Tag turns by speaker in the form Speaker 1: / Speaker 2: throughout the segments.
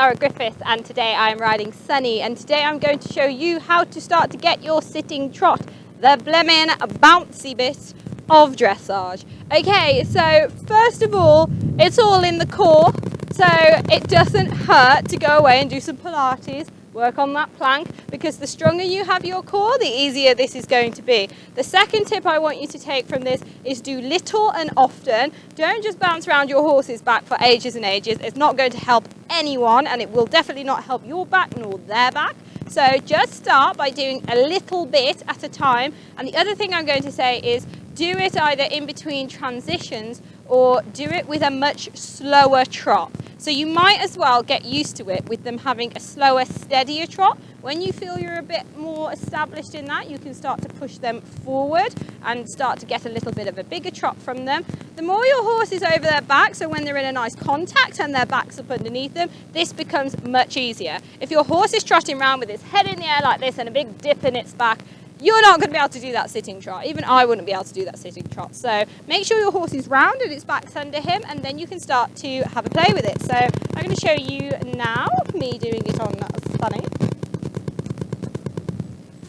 Speaker 1: Lara Griffiths, and today I'm riding Sunny, and today I'm going to show you how to start to get your sitting trot, the blemmin' bouncy bit of dressage. Okay, so first of all, it's all in the core, so it doesn't hurt to go away and do some Pilates, work on that plank, because the stronger you have your core, the easier this is going to be. The second tip I want you to take from this is do little and often. Don't just bounce around your horse's back for ages and ages. It's not going to help anyone, and it will definitely not help your back nor their back. So just start by doing a little bit at a time. And the other thing I'm going to say is do it either in between transitions or do it with a much slower trot. So you might as well get used to it with them having a slower, steadier trot. When you feel you're a bit more established in that, you can start to push them forward and start to get a little bit of a bigger trot from them. The more your horse is over their back, so when they're in a nice contact and their back's up underneath them, this becomes much easier. If your horse is trotting around with its head in the air like this and a big dip in its back, you're not going to be able to do that sitting trot. Even I wouldn't be able to do that sitting trot. So make sure your horse is round and its back's under him, and then you can start to have a play with it. So I'm going to show you now, me doing it on Sunny.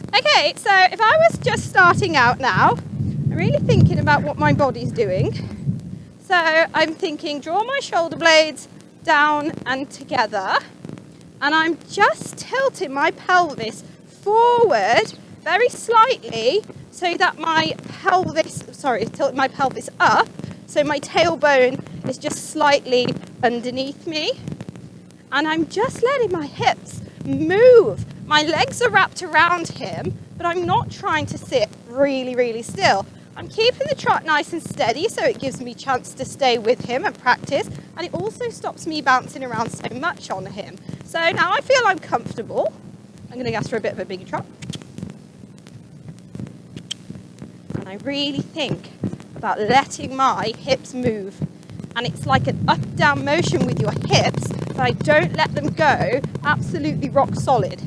Speaker 1: Okay, so if I was just starting out now, I'm really thinking about what my body's doing. So I'm thinking, draw my shoulder blades down and together, and I'm just tilting my pelvis forward very slightly so that my pelvis, tilt my pelvis up, so my tailbone is just slightly underneath me. And I'm just letting my hips move. My legs are wrapped around him, but I'm not trying to sit really, really still. I'm keeping the trot nice and steady so it gives me a chance to stay with him and practice, and it also stops me bouncing around so much on him. So now I feel I'm comfortable. I'm going to go for a bit of a bigger trot. And I really think about letting my hips move. And it's like an up-down motion with your hips, but I don't let them go absolutely rock solid.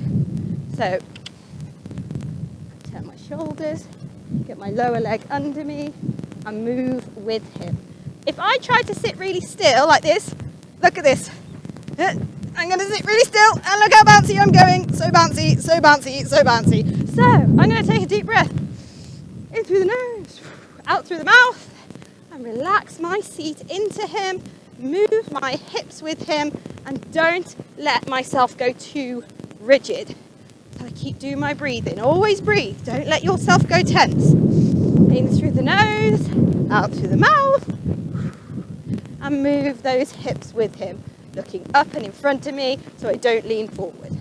Speaker 1: So, turn my shoulders, get my lower leg under me, and move with him. If I try to sit really still like this, look at this. I'm going to sit really still, and look how bouncy I'm going. So bouncy, so bouncy, so bouncy. So, I'm going to take a deep breath. In through the nose, out through the mouth, and relax my seat into him, move my hips with him, and don't let myself go too rigid. So I keep doing my breathing. Always breathe. Don't let yourself go tense. In through the nose, out through the mouth, and move those hips with him, looking up and in front of me so I don't lean forward.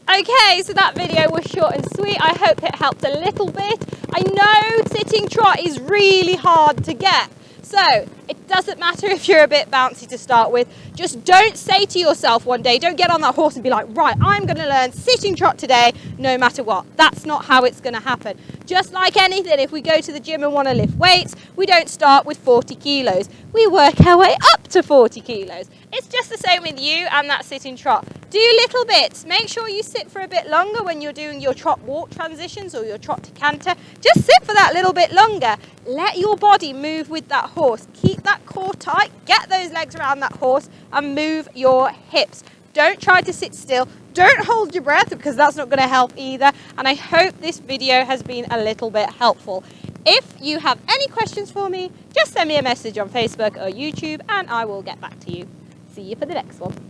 Speaker 1: Okay, so that video was short and sweet. I hope it helped a little bit. I know sitting trot is really hard to get. So it doesn't matter if you're a bit bouncy to start with. Just don't say to yourself one day, don't get on that horse and be like, right, I'm going to learn sitting trot today no matter what. That's not how it's going to happen. Just like anything, if we go to the gym and want to lift weights, we don't start with 40 kilos. We work our way up to 40 kilos. It's just the same with you and that sitting trot. Do little bits. Make sure you sit for a bit longer when you're doing your trot walk transitions or your trot to canter. Just sit for that little bit longer. Let your body move with that horse. Keep that core tight. Get those legs around that horse and move your hips. Don't try to sit still. Don't hold your breath because that's not going to help either. And I hope this video has been a little bit helpful. If you have any questions for me, just send me a message on Facebook or YouTube and I will get back to you. See you for the next one.